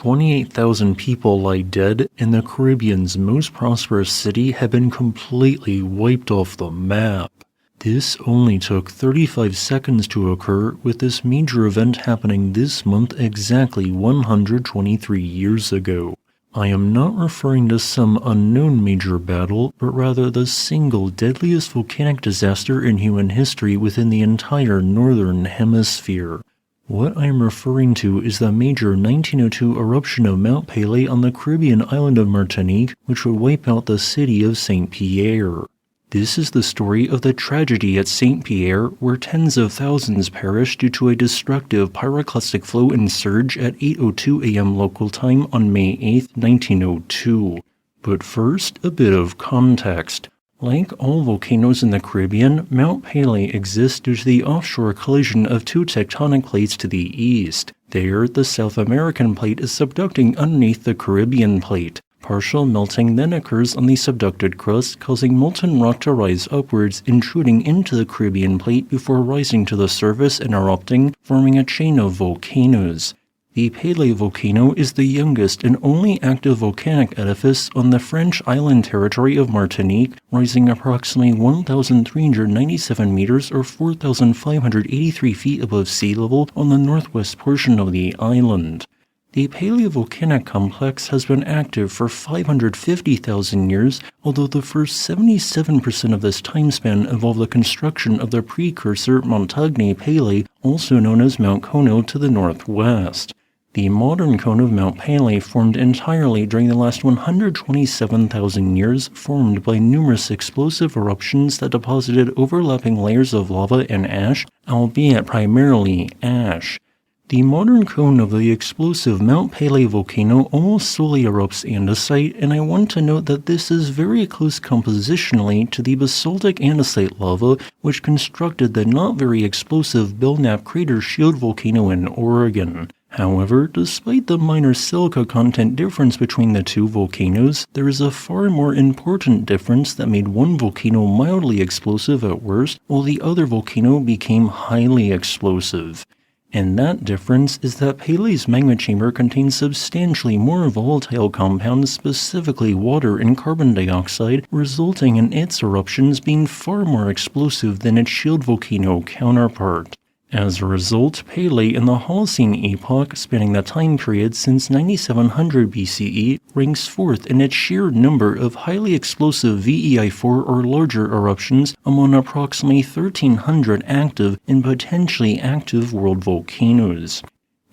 28,000 people lie dead, and the Caribbean's most prosperous city had been completely wiped off the map. This only took 35 seconds to occur, with this major event happening this month exactly 123 years ago. I am not referring to some unknown major battle, but rather the single deadliest volcanic disaster in human history within the entire northern hemisphere. What I am referring to is the major 1902 eruption of Mount Pelee on the Caribbean island of Martinique, which would wipe out the city of St. Pierre. This is the story of the tragedy at St. Pierre, where tens of thousands perished due to a destructive pyroclastic flow and surge at 8:02 a.m. local time on May 8, 1902. But first, a bit of context. Like all volcanoes in the Caribbean, Mount Pelee exists due to the offshore collision of two tectonic plates to the east. There, the South American plate is subducting underneath the Caribbean plate. Partial melting then occurs on the subducted crust, causing molten rock to rise upwards, intruding into the Caribbean plate before rising to the surface and erupting, forming a chain of volcanoes. The Pelee volcano is the youngest and only active volcanic edifice on the French island territory of Martinique, rising approximately 1,397 meters or 4,583 feet above sea level on the northwest portion of the island. The Pelee volcanic complex has been active for 550,000 years, although the first 77% of this time span involved the construction of the precursor Montagne Pelee, also known as Mount Cono, to the northwest. The modern cone of Mount Pelee formed entirely during the last 127,000 years, formed by numerous explosive eruptions that deposited overlapping layers of lava and ash, albeit primarily ash. The modern cone of the explosive Mount Pelee volcano almost solely erupts andesite, and I want to note that this is very close compositionally to the basaltic andesite lava which constructed the not very explosive Belknap Crater Shield volcano in Oregon. However, despite the minor silica content difference between the two volcanoes, there is a far more important difference that made one volcano mildly explosive at worst, while the other volcano became highly explosive. And that difference is that Pelee's magma chamber contains substantially more volatile compounds, specifically water and carbon dioxide, resulting in its eruptions being far more explosive than its shield volcano counterpart. As a result, Pelee in the Holocene epoch, spanning the time period since 9700 BCE, ranks fourth in its sheer number of highly explosive VEI4 or larger eruptions among approximately 1,300 active and potentially active world volcanoes.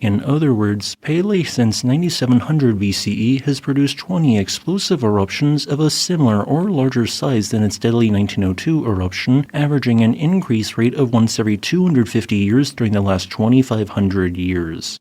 In other words, Pelee since 9700 BCE has produced 20 explosive eruptions of a similar or larger size than its deadly 1902 eruption, averaging an increase rate of once every 250 years during the last 2,500 years.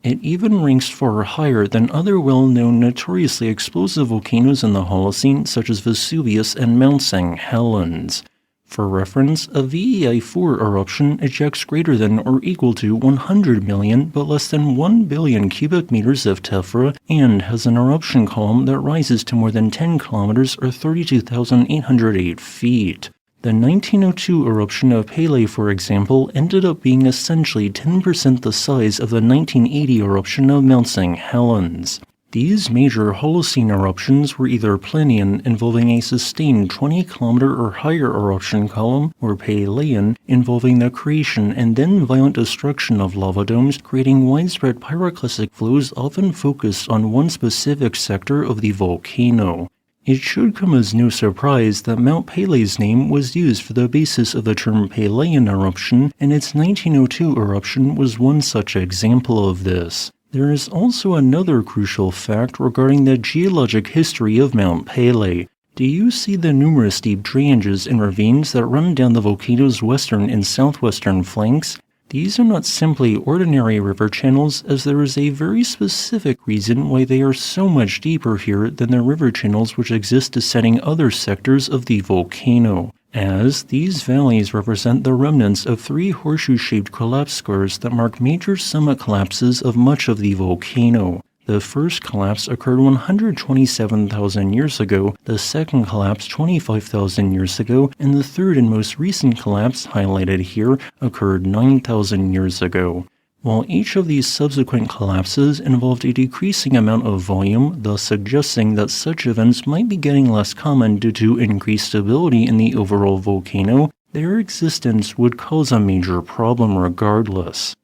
It even ranks far higher than other well-known notoriously explosive volcanoes in the Holocene such as Vesuvius and Mount St. Helens. For reference, a VEI4 eruption ejects greater than or equal to 100 million but less than 1 billion cubic meters of tephra and has an eruption column that rises to more than 10 kilometers or 32,808 feet. The 1902 eruption of Pelee, for example, ended up being essentially 10% the size of the 1980 eruption of Mount St. Helens. These major Holocene eruptions were either Plinian, involving a sustained 20-kilometer or higher eruption column, or Pelean, involving the creation and then violent destruction of lava domes, creating widespread pyroclastic flows often focused on one specific sector of the volcano. It should come as no surprise that Mount Pelee's name was used for the basis of the term Pelean eruption, and its 1902 eruption was one such example of this. There is also another crucial fact regarding the geologic history of Mount Pelee. Do you see the numerous deep drainages and ravines that run down the volcano's western and southwestern flanks? These are not simply ordinary river channels, as there is a very specific reason why they are so much deeper here than the river channels which exist descending other sectors of the volcano, as these valleys represent the remnants of three horseshoe-shaped collapse scars that mark major summit collapses of much of the volcano. The first collapse occurred 127,000 years ago, the second collapse 25,000 years ago, and the third and most recent collapse, highlighted here, occurred 9,000 years ago. while each of these subsequent collapses involved a decreasing amount of volume, thus suggesting that such events might be getting less common due to increased stability in the overall volcano, their existence would cause a major problem regardless.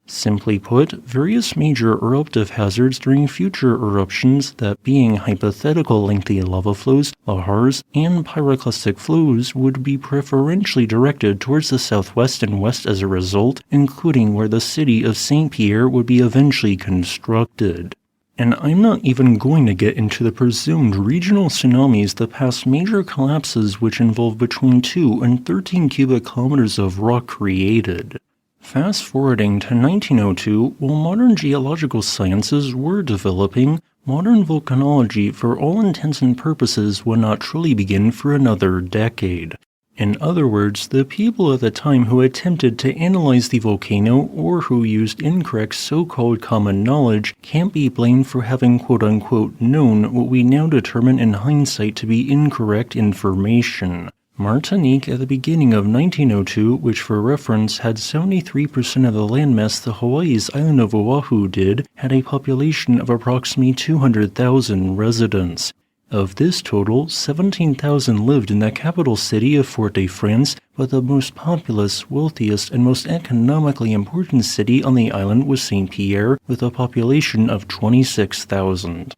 Simply put, various major eruptive hazards during future eruptions, that being hypothetical lengthy lava flows, lahars, and pyroclastic flows, would be preferentially directed towards the southwest and west as a result, including where the city of St. Pierre would be eventually constructed. And I'm not even going to get into the presumed regional tsunamis that past major collapses which involve between 2 and 13 cubic kilometers of rock created. Fast forwarding to 1902, while modern geological sciences were developing, modern volcanology for all intents and purposes would not truly begin for another decade. In other words, the people at the time who attempted to analyze the volcano or who used incorrect so-called common knowledge can't be blamed for having quote-unquote known what we now determine in hindsight to be incorrect information. Martinique at the beginning of 1902, which for reference had 73% of the landmass the Hawaii's island of Oahu did, had a population of approximately 200,000 residents. Of this total, 17,000 lived in the capital city of Fort-de-France, but the most populous, wealthiest, and most economically important city on the island was St. Pierre, with a population of 26,000.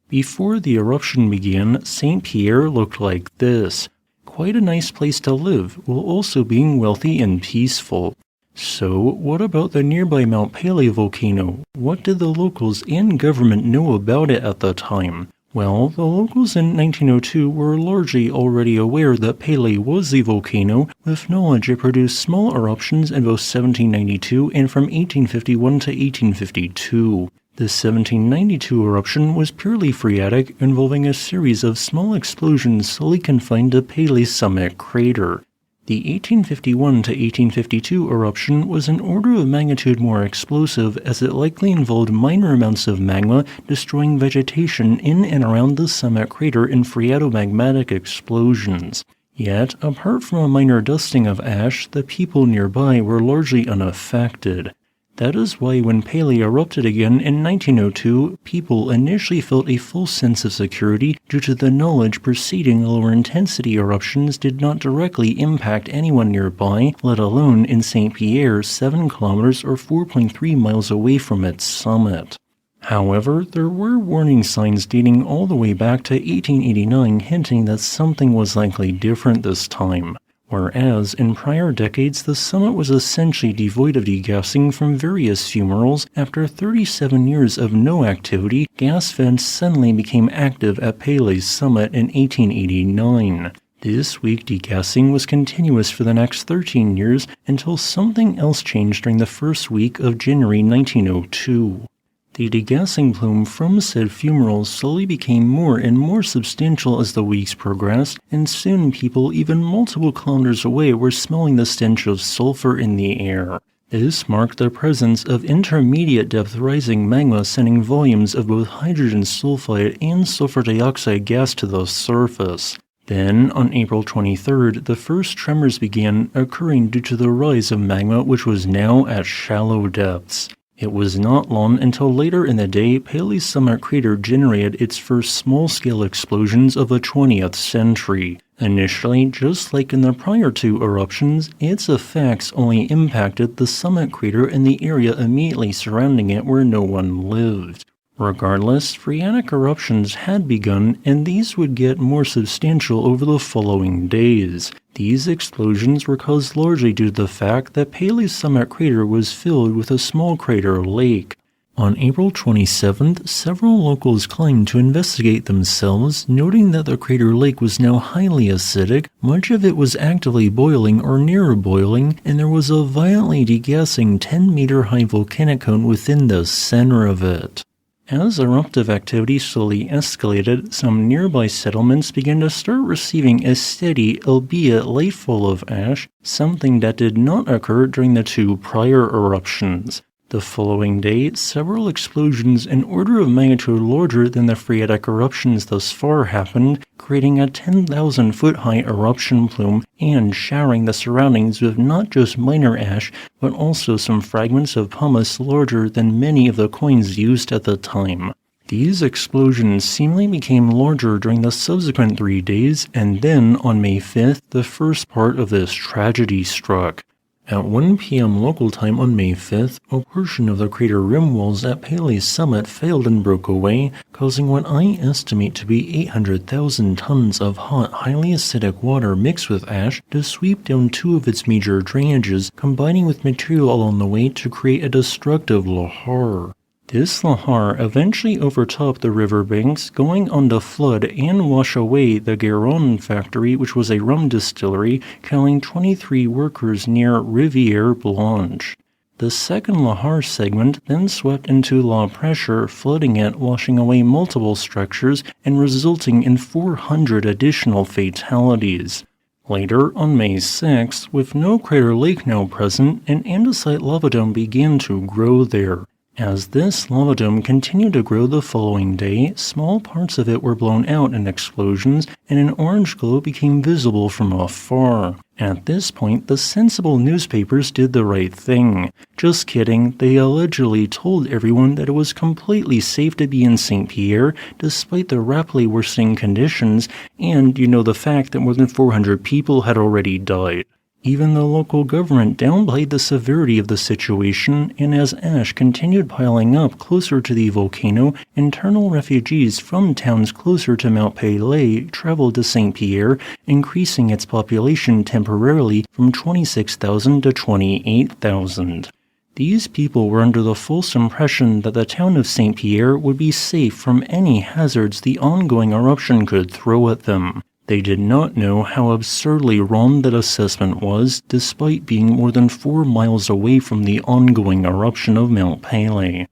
Before the eruption began, St. Pierre looked like this. Quite a nice place to live, while also being wealthy and peaceful. So, what about the nearby Mount Pelee volcano? What did the locals and government know about it at the time? Well, the locals in 1902 were largely already aware that Pelee was a volcano, with knowledge it produced small eruptions in both 1792 and from 1851 to 1852. The 1792 eruption was purely phreatic, involving a series of small explosions solely confined to Pelee's summit crater. The 1851 to 1852 eruption was an order of magnitude more explosive, as it likely involved minor amounts of magma destroying vegetation in and around the summit crater in phreatomagmatic explosions. Yet, apart from a minor dusting of ash, the people nearby were largely unaffected. That is why when Pelee erupted again in 1902, people initially felt a full sense of security due to the knowledge preceding lower intensity eruptions did not directly impact anyone nearby, let alone in St. Pierre, 7 kilometers or 4.3 miles away from its summit. However, there were warning signs dating all the way back to 1889 hinting that something was likely different this time. Whereas, in prior decades, the summit was essentially devoid of degassing from various fumaroles, after 37 years of no activity, gas vents suddenly became active at Pelee's summit in 1889. This weak degassing was continuous for the next 13 years until something else changed during the first week of January 1902. The degassing plume from said fumaroles slowly became more and more substantial as the weeks progressed, and soon people even multiple kilometers away were smelling the stench of sulfur in the air. This marked the presence of intermediate depth rising magma sending volumes of both hydrogen sulfide and sulfur dioxide gas to the surface. Then, on April 23rd, the first tremors began occurring due to the rise of magma which was now at shallow depths. It was not long until later in the day Pelee's summit crater generated its first small-scale explosions of the 20th century. Initially, just like in the prior two eruptions, its effects only impacted the summit crater and the area immediately surrounding it where no one lived. Regardless, phreatic eruptions had begun, and these would get more substantial over the following days. These explosions were caused largely due to the fact that Pelee's summit crater was filled with a small crater lake. On April 27th, several locals climbed to investigate themselves, noting that the crater lake was now highly acidic, much of it was actively boiling or near boiling, and there was a violently degassing 10-meter-high volcanic cone within the center of it. As eruptive activity slowly escalated, some nearby settlements began to start receiving a steady, albeit light fall of ash, something that did not occur during the two prior eruptions. The following day, several explosions an order of magnitude larger than the phreatic eruptions thus far happened, creating a 10,000-foot-high eruption plume and showering the surroundings with not just minor ash, but also some fragments of pumice larger than many of the coins used at the time. These explosions seemingly became larger during the subsequent 3 days, and then, on May 5th, the first part of this tragedy struck. At 1 p.m. local time on May 5th, a portion of the crater rim walls at Pelee's summit failed and broke away, causing what I estimate to be 800,000 tons of hot, highly acidic water mixed with ash to sweep down 2 of its major drainages, combining with material along the way to create a destructive Lahar. This Lahar eventually overtopped the riverbanks, going on to flood and wash away the Garonne factory, which was a rum distillery, killing 23 workers near Rivière Blanche. The second Lahar segment then swept into La Pressure, flooding it, washing away multiple structures, and resulting in 400 additional fatalities. Later, on May 6th, with no crater lake now present, an andesite lava dome began to grow there. As this lava dome continued to grow the following day, small parts of it were blown out in explosions, and an orange glow became visible from afar. At this point, the sensible newspapers did the right thing. Just kidding, they allegedly told everyone that it was completely safe to be in St. Pierre, despite the rapidly worsening conditions, and, the fact that more than 400 people had already died. Even the local government downplayed the severity of the situation, and as ash continued piling up closer to the volcano, internal refugees from towns closer to Mount Pelee traveled to St. Pierre, increasing its population temporarily from 26,000 to 28,000. These people were under the false impression that the town of St. Pierre would be safe from any hazards the ongoing eruption could throw at them. They did not know how absurdly wrong that assessment was, despite being more than 4 miles away from the ongoing eruption of Mount Pelee.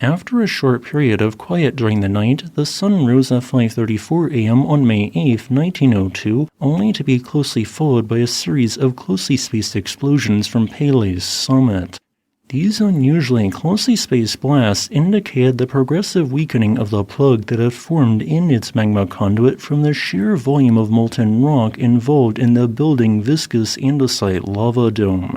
After a short period of quiet during the night, the sun rose at 5:34 a.m. on May 8, 1902, only to be closely followed by a series of closely spaced explosions from Pelee's summit. These unusually closely spaced blasts indicated the progressive weakening of the plug that had formed in its magma conduit from the sheer volume of molten rock involved in the building viscous andesite lava dome.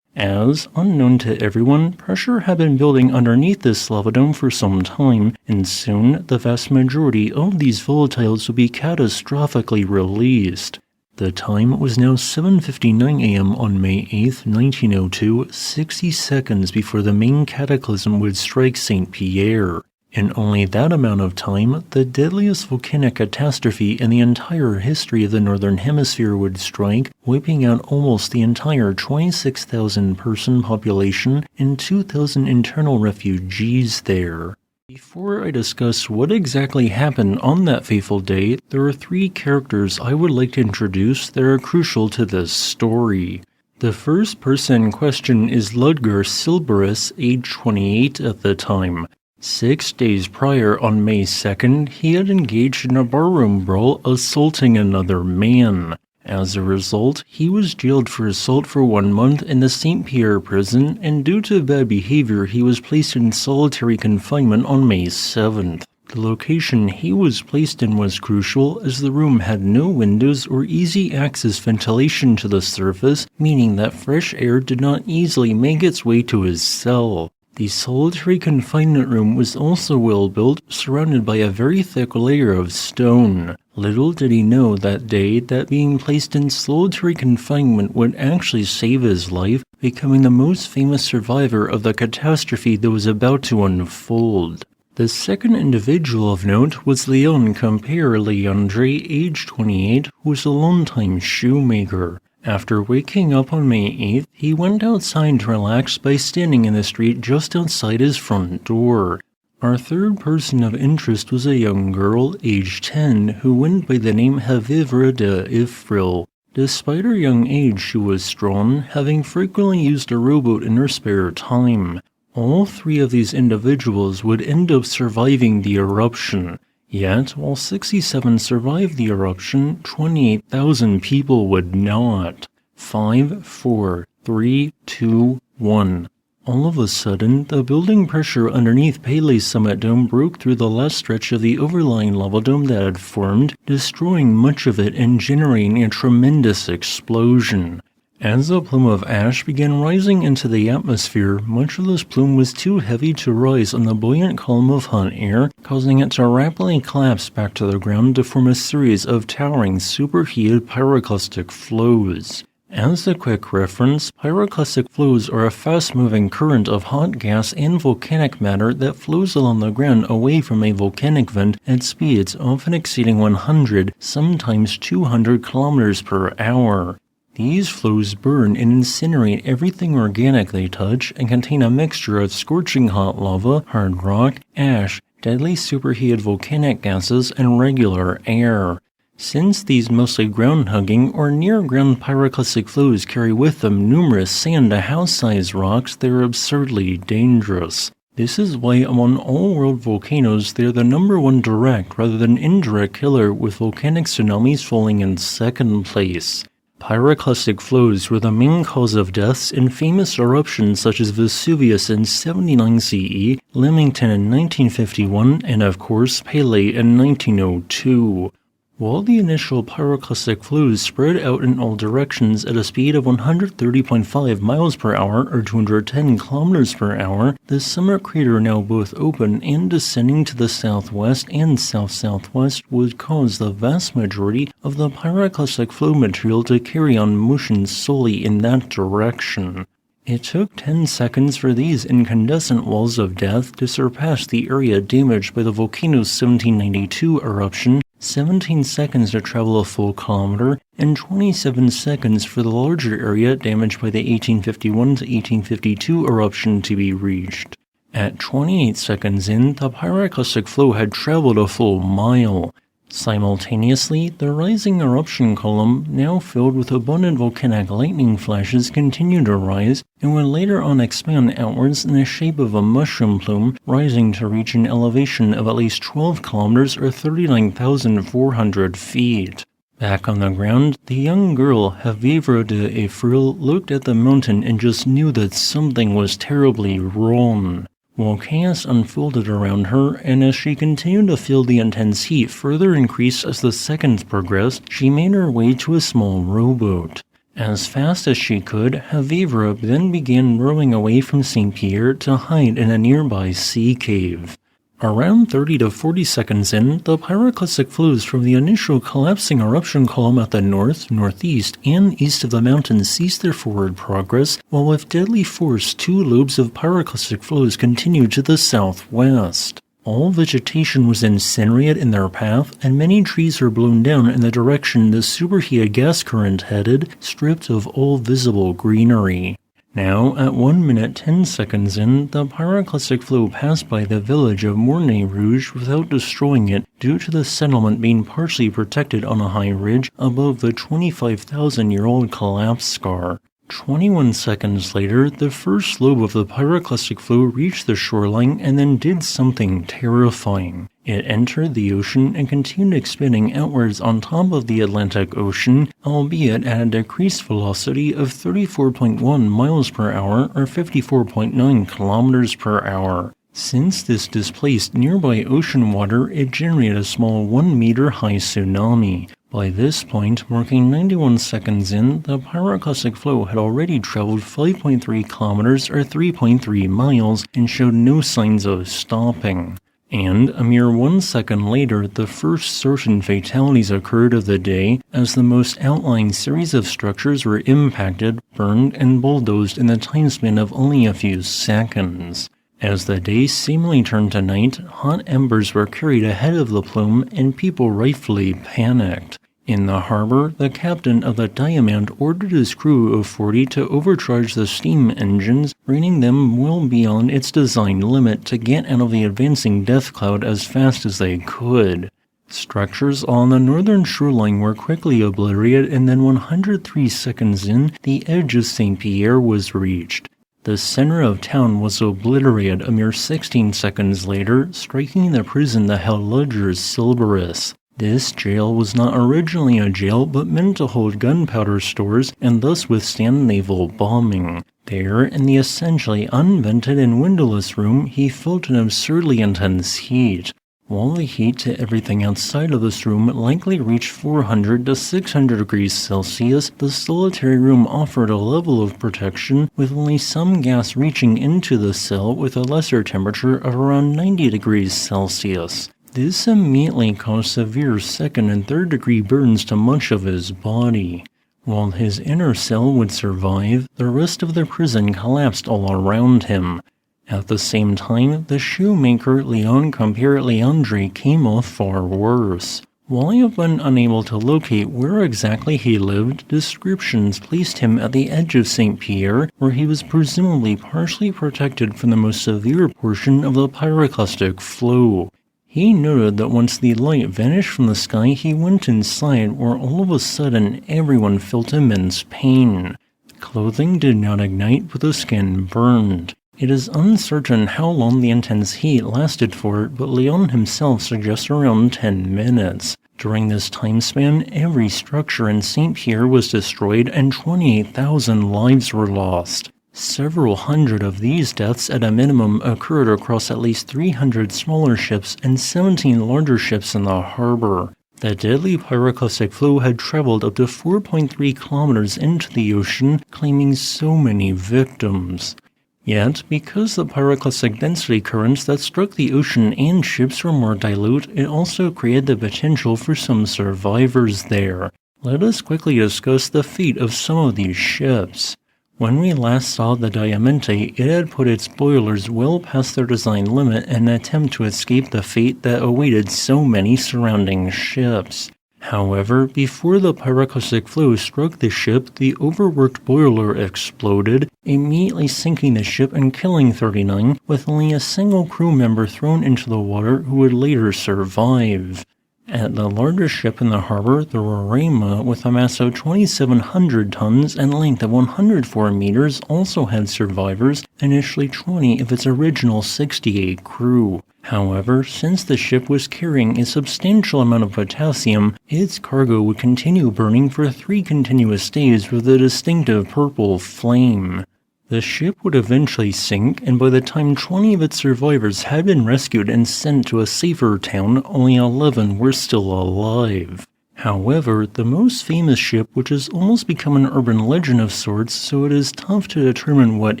As, unknown to everyone, pressure had been building underneath this lava dome for some time, and soon the vast majority of these volatiles would be catastrophically released. The time was now 7:59 a.m. on May 8, 1902, 60 seconds before the main cataclysm would strike St. Pierre. In only that amount of time, the deadliest volcanic catastrophe in the entire history of the Northern Hemisphere would strike, wiping out almost the entire 26,000-person population and 2,000 internal refugees there. Before I discuss what exactly happened on that fateful day, there are 3 characters I would like to introduce that are crucial to this story. The first person in question is Ludger Silberus, age 28 at the time. 6 days prior, on May 2nd, he had engaged in a barroom brawl, assaulting another man. As a result, he was jailed for assault for 1 month in the St. Pierre prison, and due to bad behavior, he was placed in solitary confinement on May 7th. The location he was placed in was crucial, as the room had no windows or easy access ventilation to the surface, meaning that fresh air did not easily make its way to his cell. The solitary confinement room was also well built, surrounded by a very thick layer of stone. Little did he know that day that being placed in solitary confinement would actually save his life, becoming the most famous survivor of the catastrophe that was about to unfold. The second individual of note was Léon Compère Leandre, age 28, who was a longtime shoemaker. After waking up on May 8th, he went outside to relax by standing in the street just outside his front door. Our third person of interest was a young girl, aged 10, who went by the name Havivre de Ifril. Despite her young age, she was strong, having frequently used a rowboat in her spare time. All 3 of these individuals would end up surviving the eruption. Yet, while 67 survived the eruption, 28,000 people would not. 5, 4, 3, 2, 1. All of a sudden, the building pressure underneath Pelee's summit dome broke through the last stretch of the overlying lava dome that had formed, destroying much of it and generating a tremendous explosion. As a plume of ash began rising into the atmosphere, much of this plume was too heavy to rise on the buoyant column of hot air, causing it to rapidly collapse back to the ground to form a series of towering superheated pyroclastic flows. As a quick reference, pyroclastic flows are a fast-moving current of hot gas and volcanic matter that flows along the ground away from a volcanic vent at speeds often exceeding 100, sometimes 200 kilometers per hour. These flows burn and incinerate everything organic they touch and contain a mixture of scorching hot lava, hard rock, ash, deadly superheated volcanic gases, and regular air. Since these mostly ground-hugging or near-ground pyroclastic flows carry with them numerous sand-to-house-sized rocks, they are absurdly dangerous. This is why among all world volcanoes they are the #1 direct rather than indirect killer, with volcanic tsunamis falling in second place. Pyroclastic flows were the main cause of deaths in famous eruptions such as Vesuvius in 79 CE, Leamington in 1951, and of course Pelee in 1902. While the initial pyroclastic flows spread out in all directions at a speed of 130.5 miles per hour or 210 kilometers per hour, the summit crater, now both open and descending to the southwest and south-southwest, would cause the vast majority of the pyroclastic flow material to carry on motion solely in that direction. It took 10 seconds for these incandescent walls of death to surpass the area damaged by the volcano's 1792 eruption, 17 seconds to travel a full kilometer, and 27 seconds for the larger area damaged by the 1851 to 1852 eruption to be reached. At 28 seconds in, the pyroclastic flow had traveled a full mile. Simultaneously, the rising eruption column, now filled with abundant volcanic lightning flashes, continued to rise, and would later on expand outwards in the shape of a mushroom plume, rising to reach an elevation of at least 12 kilometers or 39,400 feet. Back on the ground, the young girl, Havivra de Efril, looked at the mountain and just knew that something was terribly wrong. While chaos unfolded around her, and as she continued to feel the intense heat further increase as the seconds progressed, she made her way to a small rowboat. As fast as she could, Havivra then began rowing away from St. Pierre to hide in a nearby sea cave. Around 30 to 40 seconds in, the pyroclastic flows from the initial collapsing eruption column at the north, northeast, and east of the mountain ceased their forward progress, while with deadly force 2 lobes of pyroclastic flows continued to the southwest. All vegetation was incinerated in their path, and many trees were blown down in the direction the superheated gas current headed, stripped of all visible greenery. Now, at 1 minute 10 seconds in, the pyroclastic flow passed by the village of Morne Rouge without destroying it due to the settlement being partially protected on a high ridge above the 25,000-year-old collapse scar. 21 seconds later, the first lobe of the pyroclastic flow reached the shoreline and then did something terrifying. It entered the ocean and continued expanding outwards on top of the Atlantic Ocean, albeit at a decreased velocity of 34.1 miles per hour or 54.9 kilometers per hour. Since this displaced nearby ocean water, it generated a small 1-meter high tsunami. By this point, marking 91 seconds in, the pyroclastic flow had already traveled 5.3 kilometers or 3.3 miles and showed no signs of stopping. And a mere 1 second later, the first certain fatalities occurred of the day as the most outlying series of structures were impacted, burned, and bulldozed in the time span of only a few seconds. As the day seemingly turned to night, hot embers were carried ahead of the plume and people rightfully panicked. In the harbor, the captain of the Diamond ordered his crew of 40 to overcharge the steam engines, bringing them well beyond its design limit to get out of the advancing death cloud as fast as they could. Structures on the northern shoreline were quickly obliterated, and then 103 seconds in, the edge of St. Pierre was reached. The center of town was obliterated a mere 16 seconds later, striking the prison that held Ludger's Silberus. This jail was not originally a jail, but meant to hold gunpowder stores and thus withstand naval bombing. There, in the essentially unvented and windowless room, he felt an absurdly intense heat. While the heat to everything outside of this room likely reached 400 to 600 degrees Celsius, the solitary room offered a level of protection with only some gas reaching into the cell with a lesser temperature of around 90 degrees Celsius. This immediately caused severe second and third degree burns to much of his body. While his inner cell would survive, the rest of the prison collapsed all around him. At the same time, the shoemaker Leon Compere Leandre came off far worse. While I have been unable to locate where exactly he lived, descriptions placed him at the edge of St. Pierre, where he was presumably partially protected from the most severe portion of the pyroclastic flow. He noted that once the light vanished from the sky, he went inside, where all of a sudden everyone felt immense pain. Clothing did not ignite, but the skin burned. It is uncertain how long the intense heat lasted for, but Leon himself suggests around 10 minutes. During this time span, every structure in St. Pierre was destroyed and 28,000 lives were lost. Several hundred of these deaths at a minimum occurred across at least 300 smaller ships and 17 larger ships in the harbor. The deadly pyroclastic flow had traveled up to 4.3 kilometers into the ocean, claiming so many victims. Yet, because the pyroclastic density currents that struck the ocean and ships were more dilute, it also created the potential for some survivors there. Let us quickly discuss the fate of some of these ships. When we last saw the Diamante, it had put its boilers well past their design limit in an attempt to escape the fate that awaited so many surrounding ships. However, before the pyroclastic flow struck the ship, the overworked boiler exploded, immediately sinking the ship and killing 39, with only a single crew member thrown into the water who would later survive. At the largest ship in the harbor, the Roraima, with a mass of 2,700 tons and length of 104 meters, also had survivors, initially 20 of its original 68 crew. However, since the ship was carrying a substantial amount of potassium, its cargo would continue burning for 3 continuous days with a distinctive purple flame. The ship would eventually sink, and by the time 20 of its survivors had been rescued and sent to a safer town, only 11 were still alive. However, the most famous ship, which has almost become an urban legend of sorts, so it is tough to determine what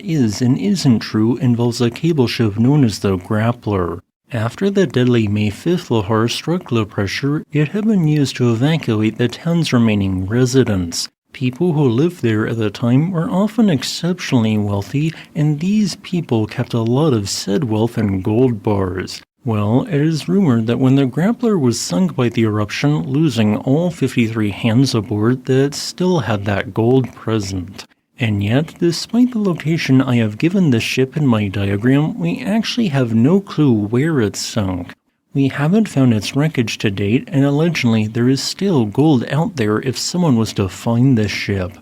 is and isn't true, involves a cable ship known as the Grappler. After the deadly May 5th Lahar struck low pressure, it had been used to evacuate the town's remaining residents. People who lived there at the time were often exceptionally wealthy, and these people kept a lot of said wealth in gold bars. Well, it is rumored that when the Grappler was sunk by the eruption, losing all 53 hands aboard, that it still had that gold present. And yet, despite the location I have given this ship in my diagram, we actually have no clue where it sunk. We haven't found its wreckage to date, and allegedly there is still gold out there if someone was to find this ship.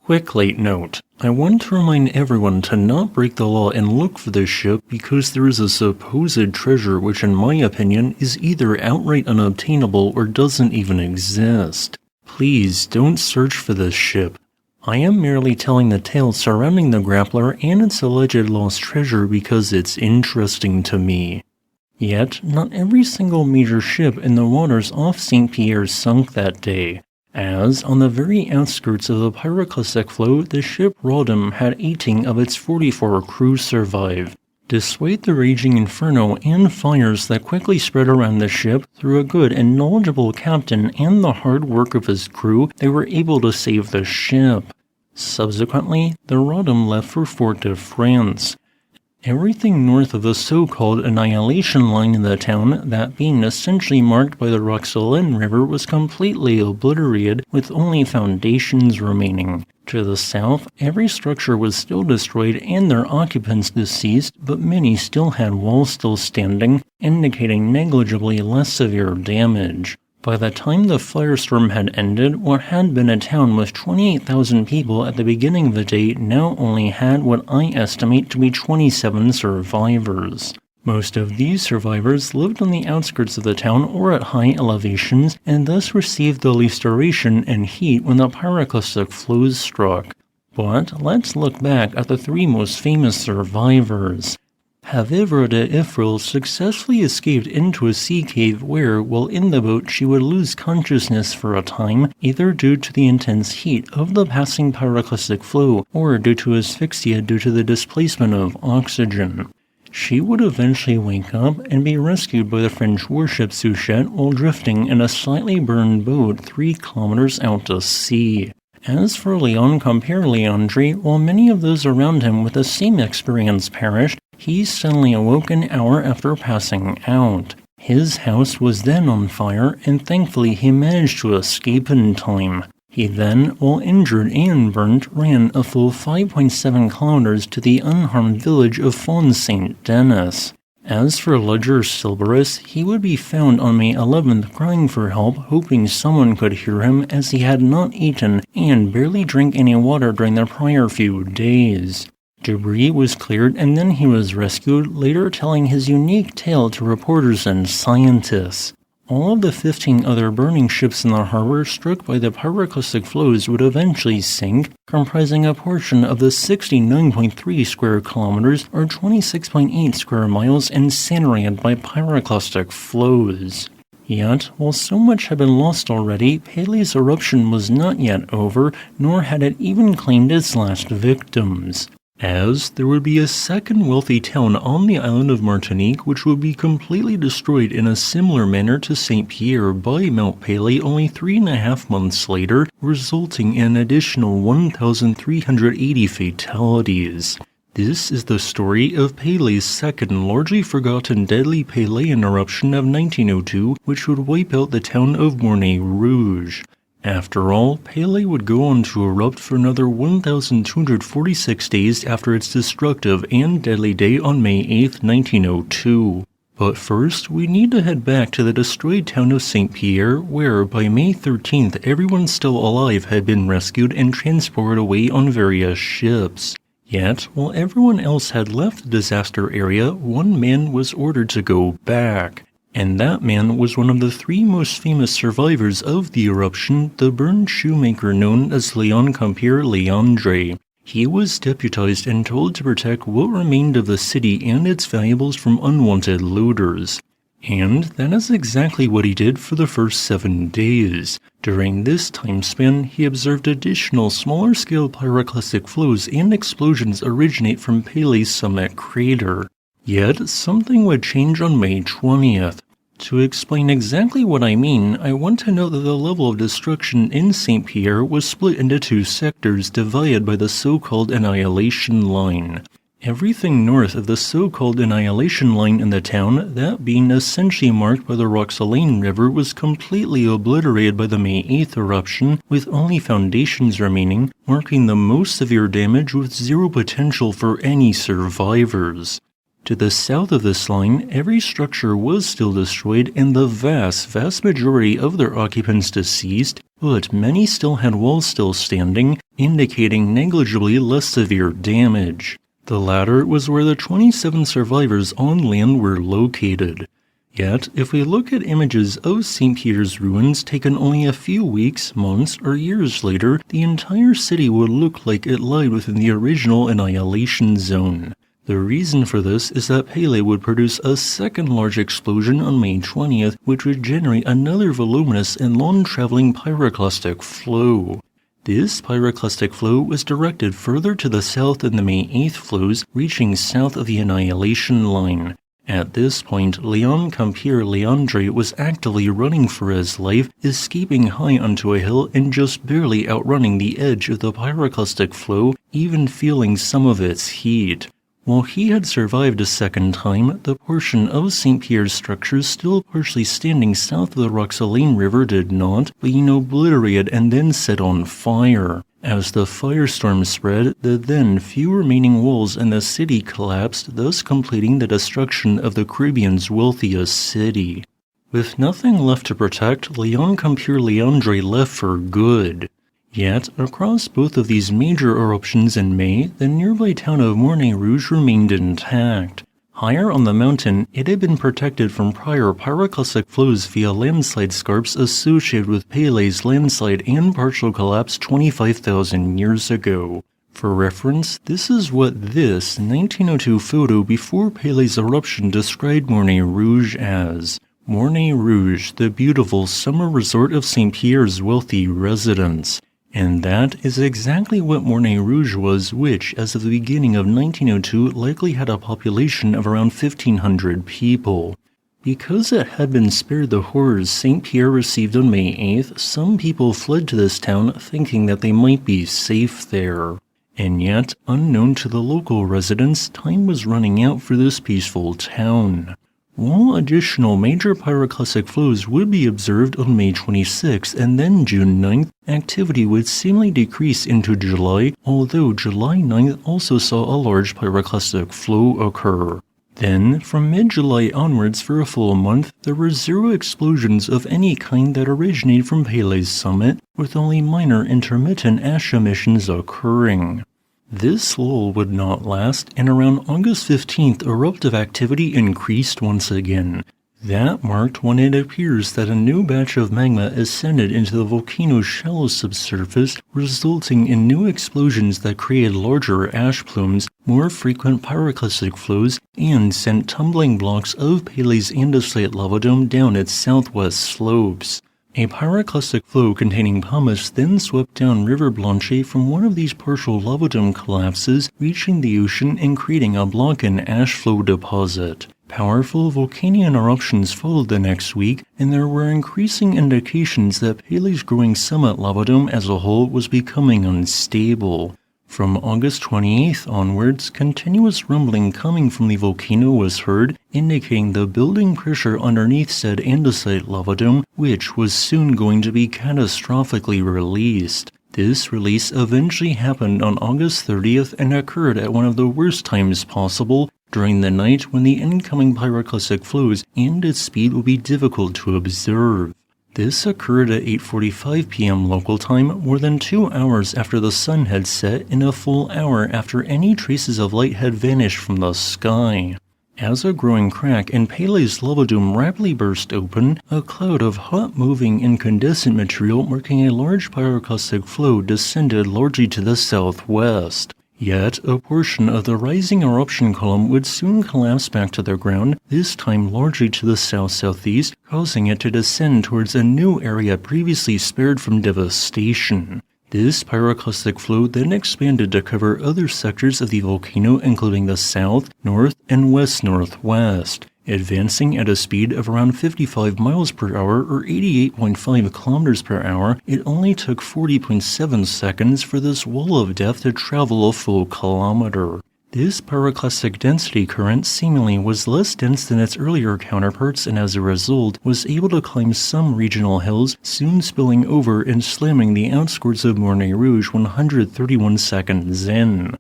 Quick late note. I want to remind everyone to not break the law and look for this ship because there is a supposed treasure which in my opinion is either outright unobtainable or doesn't even exist. Please don't search for this ship. I am merely telling the tale surrounding the Grappler and its alleged lost treasure because it's interesting to me. Yet, not every single major ship in the waters off St. Pierre sunk that day, as, on the very outskirts of the pyroclastic flow, the ship Rodham had 18 of its 44 crew survive. Despite the raging inferno and fires that quickly spread around the ship, through a good and knowledgeable captain and the hard work of his crew, they were able to save the ship. Subsequently, the Rodham left for Fort-de-France. Everything north of the so-called annihilation line in the town, that being essentially marked by the Roxelane River, was completely obliterated, with only foundations remaining. To the south, every structure was still destroyed and their occupants deceased, but many still had walls still standing, indicating negligibly less severe damage. By the time the firestorm had ended, what had been a town with 28,000 people at the beginning of the day now only had what I estimate to be 27 survivors. Most of these survivors lived on the outskirts of the town or at high elevations, and thus received the least duration and heat when the pyroclastic flows struck. But let's look back at the three most famous survivors. Havivra de Ifril successfully escaped into a sea cave where, while in the boat, she would lose consciousness for a time, either due to the intense heat of the passing pyroclastic flow or due to asphyxia due to the displacement of oxygen. She would eventually wake up and be rescued by the French warship Souchet while drifting in a slightly burned boat 3 kilometers out to sea. As for Léon Compère-Leandre, while many of those around him with the same experience perished, he suddenly awoke an hour after passing out. His house was then on fire, and thankfully he managed to escape in time. He then, while injured and burnt, ran a full 5.7 kilometers to the unharmed village of Font Saint-Denis. As for Leger Silberus, he would be found on May 11th crying for help, hoping someone could hear him as he had not eaten and barely drank any water during the prior few days. Debris was cleared and then he was rescued, later telling his unique tale to reporters and scientists. All of the 15 other burning ships in the harbor struck by the pyroclastic flows would eventually sink, comprising a portion of the 69.3 square kilometers or 26.8 square miles incinerated by pyroclastic flows. Yet, while so much had been lost already, Pelee's eruption was not yet over, nor had it even claimed its last victims. As there would be a second wealthy town on the island of Martinique which would be completely destroyed in a similar manner to St. Pierre by Mount Pelee only 3.5 months later, resulting in an additional 1,380 fatalities. This is the story of Pelee's second largely forgotten deadly Pelean eruption of 1902, which would wipe out the town of Morne Rouge. After all, Pelee would go on to erupt for another 1,246 days after its destructive and deadly day on May 8, 1902. But first, we need to head back to the destroyed town of St. Pierre, where by May 13th everyone still alive had been rescued and transported away on various ships. Yet, while everyone else had left the disaster area, one man was ordered to go back. And that man was one of the 3 most famous survivors of the eruption, the burned shoemaker known as Léon Compère-Leandre. He was deputized and told to protect what remained of the city and its valuables from unwanted looters. And that is exactly what he did for the first 7 days. During this time span, he observed additional smaller-scale pyroclastic flows and explosions originate from Pelee's summit crater. Yet, something would change on May 20th. To explain exactly what I mean, I want to note that the level of destruction in St. Pierre was split into 2 sectors divided by the so-called annihilation line. Everything north of the so-called annihilation line in the town, that being essentially marked by the Roxelane River, was completely obliterated by the May 8th eruption, with only foundations remaining, marking the most severe damage with zero potential for any survivors. To the south of this line, every structure was still destroyed and the vast majority of their occupants deceased, but many still had walls still standing, indicating negligibly less severe damage. The latter was where the 27 survivors on land were located. Yet, if we look at images of St. Pierre's ruins taken only a few weeks, months, or years later, the entire city would look like it lied within the original annihilation zone. The reason for this is that Pelee would produce a second large explosion on May 20th, which would generate another voluminous and long-traveling pyroclastic flow. This pyroclastic flow was directed further to the south than the May 8th flows, reaching south of the annihilation line. At this point, Léon Compère-Leandre was actively running for his life, escaping high onto a hill and just barely outrunning the edge of the pyroclastic flow, even feeling some of its heat. While he had survived a second time, the portion of St. Pierre's structures still partially standing south of the Roxelane River did not, being obliterated and then set on fire. As the firestorm spread, the then few remaining walls in the city collapsed, thus completing the destruction of the Caribbean's wealthiest city. With nothing left to protect, Léon Compère-Leandre left for good. Yet, across both of these major eruptions in May, the nearby town of Morne Rouge remained intact. Higher on the mountain, it had been protected from prior pyroclastic flows via landslide scarps associated with Pelee's landslide and partial collapse 25,000 years ago. For reference, this is what this 1902 photo before Pelee's eruption described Morne Rouge as. Morne Rouge, the beautiful summer resort of St. Pierre's wealthy residents. And that is exactly what Morne Rouge was, which, as of the beginning of 1902, likely had a population of around 1,500 people. Because it had been spared the horrors St. Pierre received on May 8th, some people fled to this town thinking that they might be safe there. And yet, unknown to the local residents, time was running out for this peaceful town. While additional major pyroclastic flows would be observed on May 26th and then June 9th, activity would seemingly decrease into July, although July 9th also saw a large pyroclastic flow occur. Then, from mid-July onwards for a full month, there were 0 explosions of any kind that originated from Pelee's summit, with only minor intermittent ash emissions occurring. This lull would not last, and around August 15th, eruptive activity increased once again. That marked when it appears that a new batch of magma ascended into the volcano's shallow subsurface, resulting in new explosions that created larger ash plumes, more frequent pyroclastic flows, and sent tumbling blocks of Pelee's andesite lava dome down its southwest slopes. A pyroclastic flow containing pumice then swept down River Blanche from one of these partial lava dome collapses, reaching the ocean and creating a block and ash flow deposit. Powerful volcanic eruptions followed the next week, and there were increasing indications that Pelee's growing summit lava dome as a whole was becoming unstable. From August 28th onwards, continuous rumbling coming from the volcano was heard, indicating the building pressure underneath said andesite lava dome, which was soon going to be catastrophically released. This release eventually happened on August 30th and occurred at one of the worst times possible, during the night when the incoming pyroclastic flows and its speed would be difficult to observe. This occurred at 8:45 p.m. local time, more than 2 hours after the sun had set and a full hour after any traces of light had vanished from the sky. As a growing crack in Pelee's lava dome rapidly burst open, a cloud of hot-moving incandescent material marking a large pyroclastic flow descended largely to the southwest. Yet, a portion of the rising eruption column would soon collapse back to the ground, this time largely to the south-southeast, causing it to descend towards a new area previously spared from devastation. This pyroclastic flow then expanded to cover other sectors of the volcano including the south, north, and west-northwest. Advancing at a speed of around 55 miles per hour or 88.5 kilometers per hour, it only took 40.7 seconds for this wall of death to travel a full kilometer. This pyroclastic density current seemingly was less dense than its earlier counterparts and as a result was able to climb some regional hills, soon spilling over and slamming the outskirts of Morne Rouge 131 seconds in.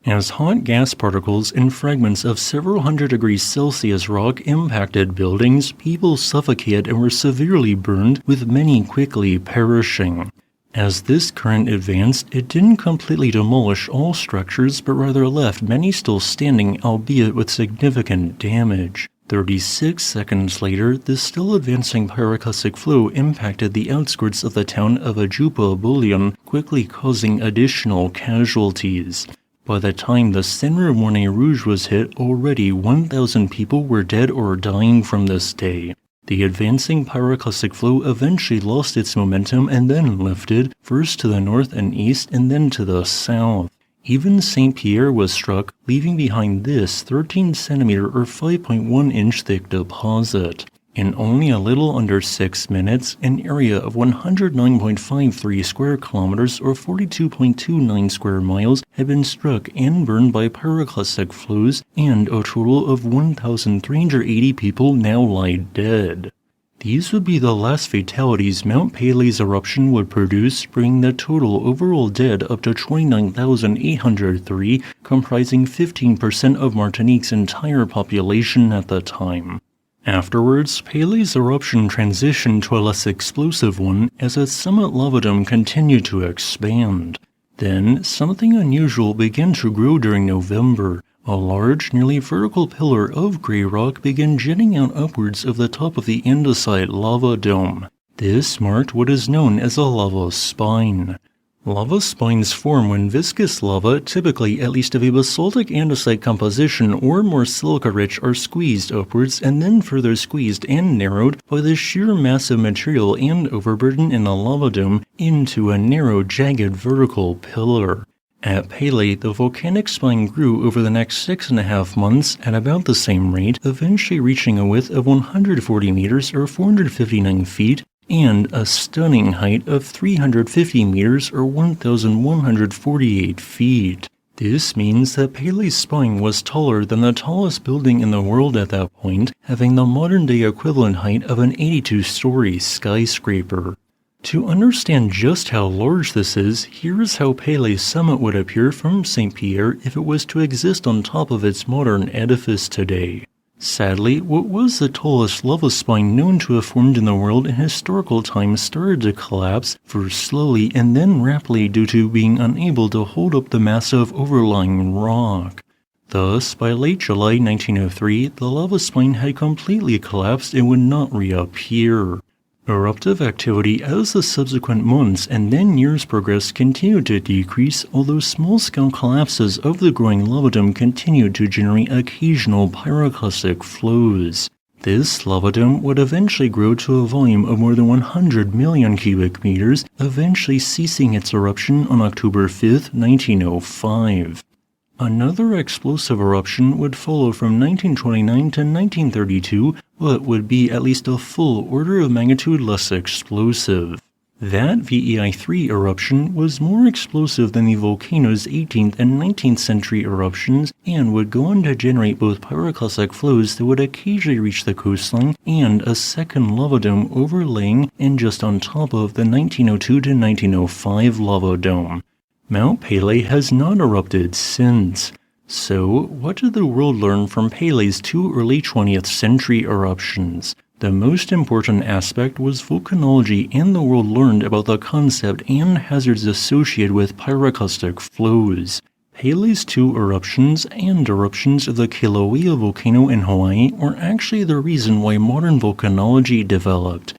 As hot gas particles and fragments of several hundred degrees Celsius rock impacted buildings, people suffocated and were severely burned, with many quickly perishing. As this current advanced, it didn't completely demolish all structures, but rather left many still standing, albeit with significant damage. 36 seconds later, the still advancing pyroclastic flow impacted the outskirts of the town of Ajupa Bullion, quickly causing additional casualties. By the time the center of Morne Rouge was hit, already 1,000 people were dead or dying from this day. The advancing pyroclastic flow eventually lost its momentum and then lifted, first to the north and east and then to the south. Even St. Pierre was struck, leaving behind this 13 centimeter or 5.1 inch thick deposit. In only a little under 6 minutes, an area of 109.53 square kilometers or 42.29 square miles had been struck and burned by pyroclastic flows, and a total of 1,380 people now lie dead. These would be the last fatalities Mount Pelee's eruption would produce, bringing the total overall dead up to 29,803, comprising 15% of Martinique's entire population at the time. Afterwards, Pelee's eruption transitioned to a less explosive one as its summit lava dome continued to expand. Then, something unusual began to grow during November. A large, nearly vertical pillar of gray rock began jutting out upwards of the top of the andesite lava dome. This marked what is known as a lava spine. Lava spines form when viscous lava, typically at least of a basaltic andesite composition or more silica-rich, are squeezed upwards and then further squeezed and narrowed by the sheer mass of material and overburden in a lava dome into a narrow, jagged vertical pillar. At Pelee, the volcanic spine grew over the next 6.5 months at about the same rate, eventually reaching a width of 140 meters or 459 feet, and a stunning height of 350 meters or 1,148 feet. This means that Pelee's spine was taller than the tallest building in the world at that point, having the modern-day equivalent height of an 82-story skyscraper. To understand just how large this is, here is how Pelee's summit would appear from St. Pierre if it was to exist on top of its modern edifice today. Sadly, what was the tallest lava spine known to have formed in the world in historical times started to collapse, first slowly and then rapidly due to being unable to hold up the massive overlying rock. Thus, by late July 1903, the lava spine had completely collapsed and would not reappear. Eruptive activity as the subsequent months and then years progressed continued to decrease, although small-scale collapses of the growing lava dome continued to generate occasional pyroclastic flows. This lava dome would eventually grow to a volume of more than 100 million cubic meters, eventually ceasing its eruption on October 5, 1905. Another explosive eruption would follow from 1929 to 1932, but would be at least a full order of magnitude less explosive. That VEI-3 eruption was more explosive than the volcano's 18th and 19th century eruptions and would go on to generate both pyroclastic flows that would occasionally reach the coastline and a second lava dome overlaying and just on top of the 1902 to 1905 lava dome. Mount Pelee has not erupted since. So, what did the world learn from Pelee's two early 20th century eruptions? The most important aspect was volcanology, and the world learned about the concept and hazards associated with pyroclastic flows. Pelee's two eruptions and eruptions of the Kilauea volcano in Hawaii were actually the reason why modern volcanology developed.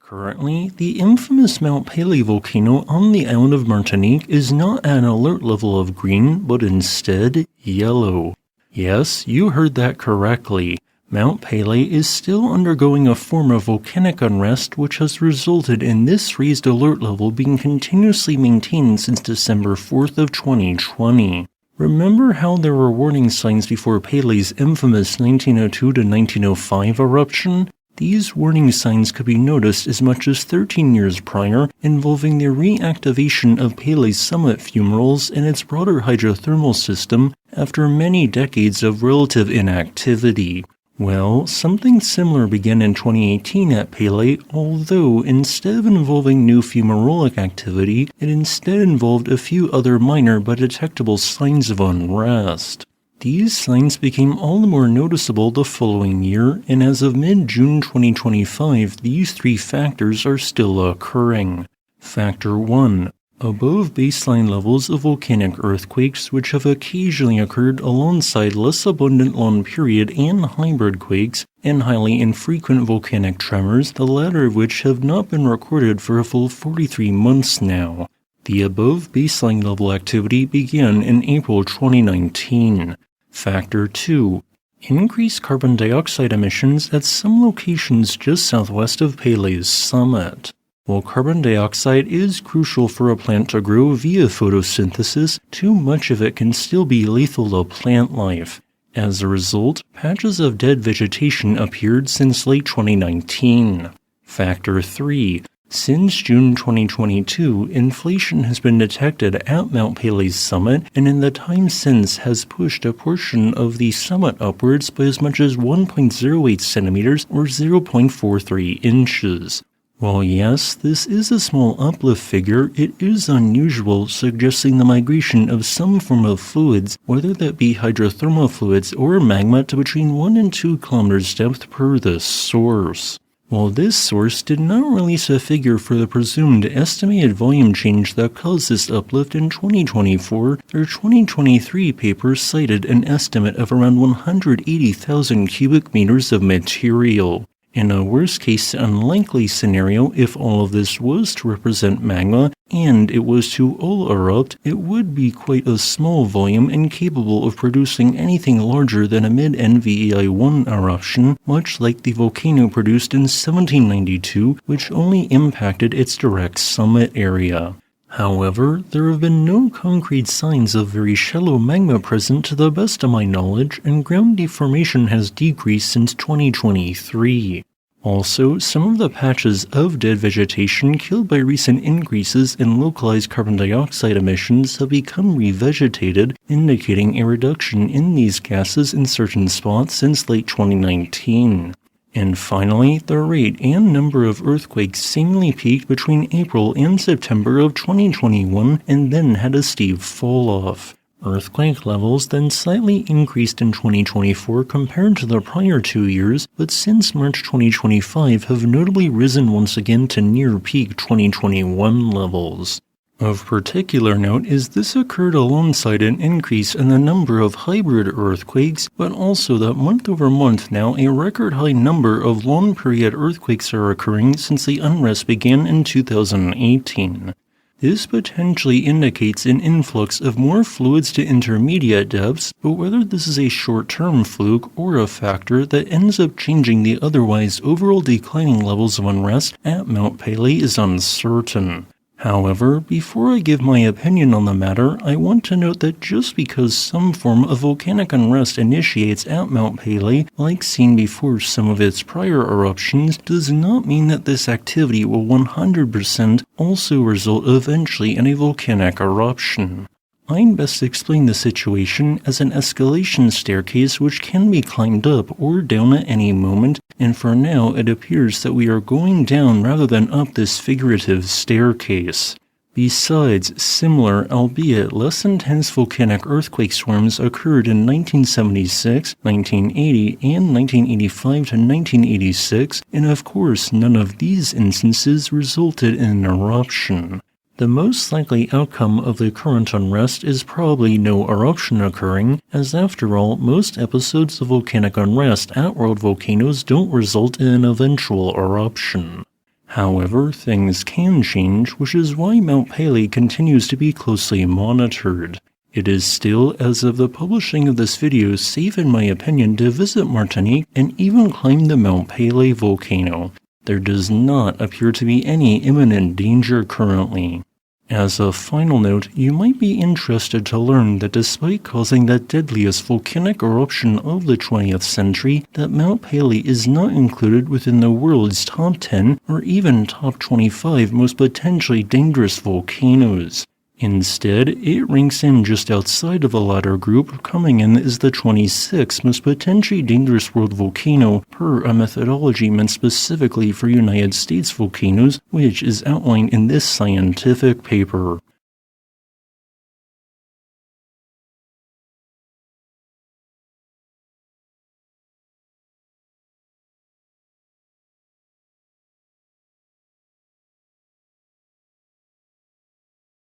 Currently, the infamous Mount Pelee volcano on the island of Martinique is not at an alert level of green, but instead yellow. Yes, you heard that correctly. Mount Pelee is still undergoing a form of volcanic unrest which has resulted in this raised alert level being continuously maintained since December 4th of 2020. Remember how there were warning signs before Pelee's infamous 1902 to 1905 eruption? These warning signs could be noticed as much as 13 years prior, involving the reactivation of Pelee's summit fumaroles and its broader hydrothermal system after many decades of relative inactivity. Well, something similar began in 2018 at Pelee, although instead of involving new fumarolic activity, it instead involved a few other minor but detectable signs of unrest. These signs became all the more noticeable the following year, and as of mid-June 2025, these three factors are still occurring. Factor 1. Above baseline levels of volcanic earthquakes, which have occasionally occurred alongside less abundant long-period and hybrid quakes, and highly infrequent volcanic tremors, the latter of which have not been recorded for a full 43 months now. The above baseline level activity began in April 2019. Factor 2. Increased carbon dioxide emissions at some locations just southwest of Pelee's summit. While carbon dioxide is crucial for a plant to grow via photosynthesis, too much of it can still be lethal to plant life. As a result, patches of dead vegetation appeared since late 2019. Factor 3. Since June 2022, inflation has been detected at Mount Pelee's summit, and in the time since has pushed a portion of the summit upwards by as much as 1.08 centimeters or 0.43 inches. While yes, this is a small uplift figure, it is unusual, suggesting the migration of some form of fluids, whether that be hydrothermal fluids or magma, to between 1 and 2 kilometers depth per this source. While this source did not release a figure for the presumed estimated volume change that caused this uplift in 2024, their 2023 paper cited an estimate of around 180,000 cubic meters of material. In a worst-case unlikely scenario, if all of this was to represent magma, and it was to all erupt, it would be quite a small volume and capable of producing anything larger than a mid-NVEI-1 eruption, much like the volcano produced in 1792, which only impacted its direct summit area. However, there have been no concrete signs of very shallow magma present to the best of my knowledge, and ground deformation has decreased since 2023. Also, some of the patches of dead vegetation killed by recent increases in localized carbon dioxide emissions have become revegetated, indicating a reduction in these gases in certain spots since late 2019. And finally, the rate and number of earthquakes seemingly peaked between April and September of 2021 and then had a steep fall-off. Earthquake levels then slightly increased in 2024 compared to the prior 2 years, but since March 2025 have notably risen once again to near peak 2021 levels. Of particular note is this occurred alongside an increase in the number of hybrid earthquakes, but also that month over month now a record high number of long period earthquakes are occurring since the unrest began in 2018. This potentially indicates an influx of more fluids to intermediate depths, but whether this is a short-term fluke or a factor that ends up changing the otherwise overall declining levels of unrest at Mount Pelee is uncertain. However, before I give my opinion on the matter, I want to note that just because some form of volcanic unrest initiates at Mount Pelee, like seen before some of its prior eruptions, does not mean that this activity will 100% also result eventually in a volcanic eruption. I'd best explain the situation as an escalation staircase which can be climbed up or down at any moment, and for now it appears that we are going down rather than up this figurative staircase. Besides, similar, albeit less intense volcanic earthquake swarms occurred in 1976, 1980, and 1985 to 1986, and of course none of these instances resulted in an eruption. The most likely outcome of the current unrest is probably no eruption occurring, as after all, most episodes of volcanic unrest at world volcanoes don't result in an eventual eruption. However, things can change, which is why Mount Pelee continues to be closely monitored. It is still, as of the publishing of this video, safe in my opinion to visit Martinique and even climb the Mount Pelee volcano. There does not appear to be any imminent danger currently. As a final note, you might be interested to learn that despite causing the deadliest volcanic eruption of the 20th century, that Mount Pelee is not included within the world's top 10 or even top 25 most potentially dangerous volcanoes. Instead, it ranks in just outside of the latter group, coming in as the 26th most potentially dangerous world volcano per a methodology meant specifically for United States volcanoes, which is outlined in this scientific paper.